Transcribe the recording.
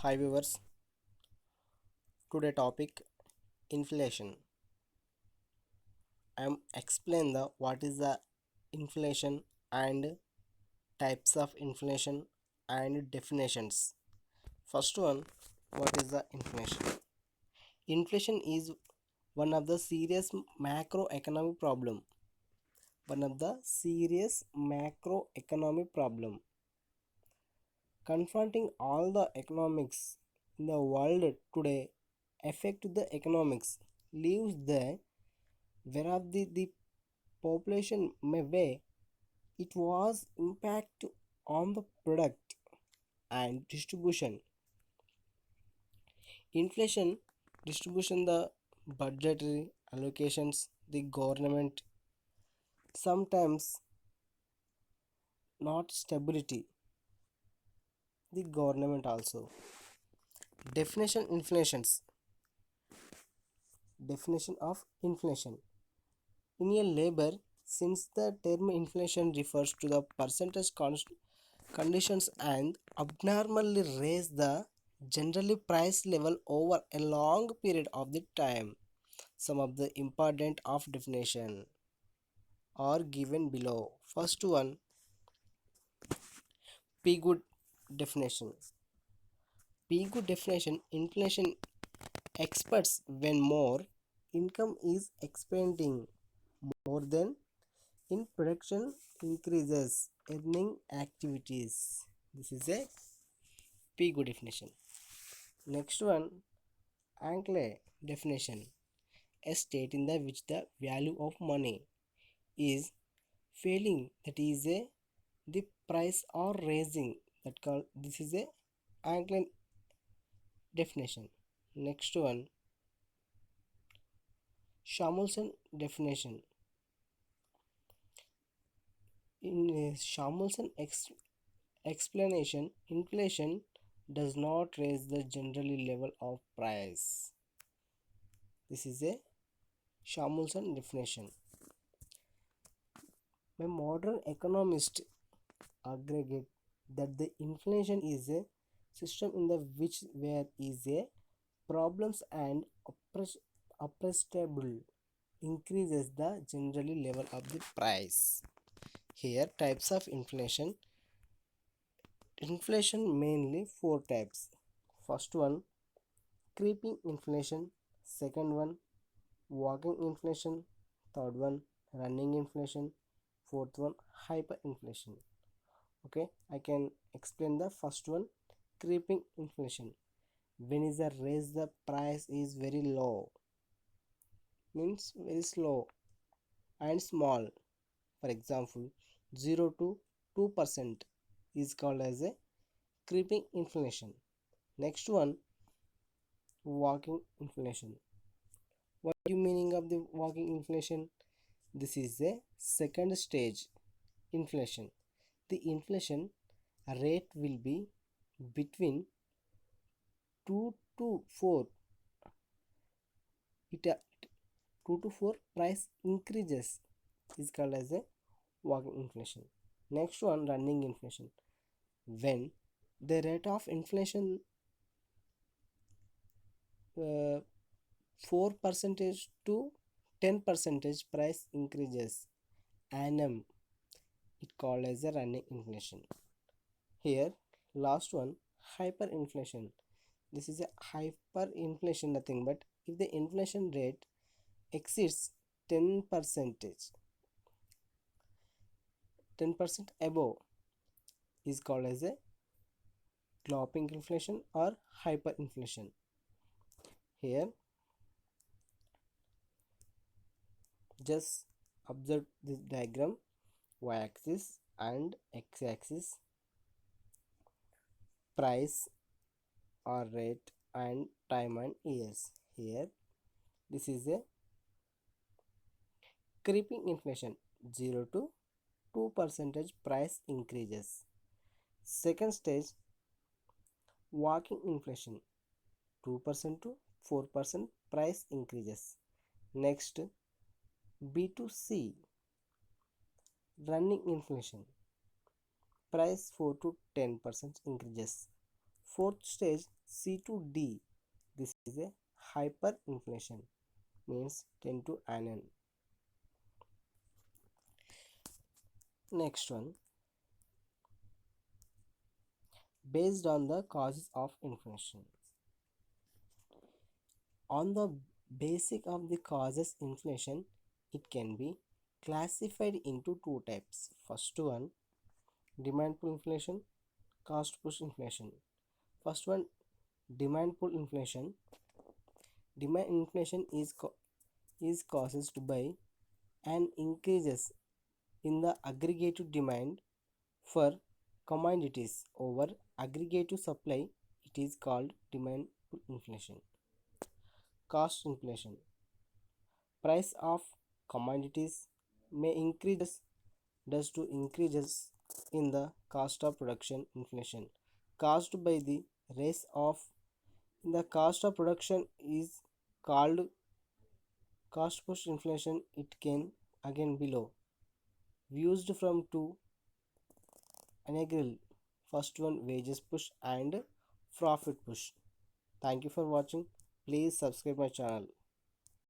Hi viewers, today topic inflation. I am explain the what is the inflation and types of inflation and definitions. First one, what is the inflation? Inflation is one of the serious macroeconomic problem. One of the serious macroeconomic problem confronting all the economics in the world today affect the economics leaves the whereof the population may weigh it was impact on the product and distribution. Inflation distribution the budgetary allocations the government sometimes not stability the government also. Definition inflations definition of inflation in a labor since the term inflation refers to the percentage conditions and abnormally raise the generally price level over a long period of the time. Some of the important of definition are given below. First one, P good definition. P good definition inflation experts when more income is expanding more than in production increases earning activities. This is a P good definition. Next one, Angle definition. A state in the which the value of money is failing, that is a the price or raising, that called this is a Angle definition. Next one, Samuelson definition. In Samuelson explanation, inflation does not raise the generally level of price. This is a Samuelson definition. A modern economist aggregate that the inflation is a system in the which where is a problems and oppressible increases the generally level of the price. Here types of inflation. Inflation mainly four types. First one, creeping inflation. Second one, walking inflation. Third one, running inflation. Fourth one, hyperinflation. Okay, I can explain the first one, creeping inflation. When is the raise the price is very low, means very slow and small. For example, 0 to 2% is called as a creeping inflation. Next one, walking inflation. What do you meaning of the walking inflation? This is a second stage inflation. The inflation rate will be between 2 to 4. It 2 to 4 price increases is called as a walking inflation. Next one, running inflation. When the rate of inflation 4 percentage to 10 percentage price increases annum, it called as a running inflation. Here last one, hyperinflation. This is a hyperinflation, nothing but if the inflation rate exceeds 10 percentage 10% above is called as a galloping inflation or hyperinflation. Here just observe this diagram, y-axis and x-axis price or rate and time and years. Here this is a creeping inflation, 0 to 2 percentage price increases. Second stage, walking inflation, 2% to 4% price increases. Next, B2C, running inflation, price 4 to 10% increases. Fourth stage, C to D. This is a hyperinflation, means 10 to nn. Next one, based on the causes of inflation. On the basic of the causes inflation, it can be classified into two types. First one, demand pull inflation, cost push inflation. First one, demand pull inflation. Demand inflation is caused by an increases in the aggregate demand for commodities over aggregate supply. It is called demand pull inflation. Cost inflation. Price of commodities may increase due to increases in the cost of production inflation caused by the rise of the cost of production is called cost push inflation. It can again below used from two angle. First one, wages push and profit push. Thank you for watching. Please subscribe my channel.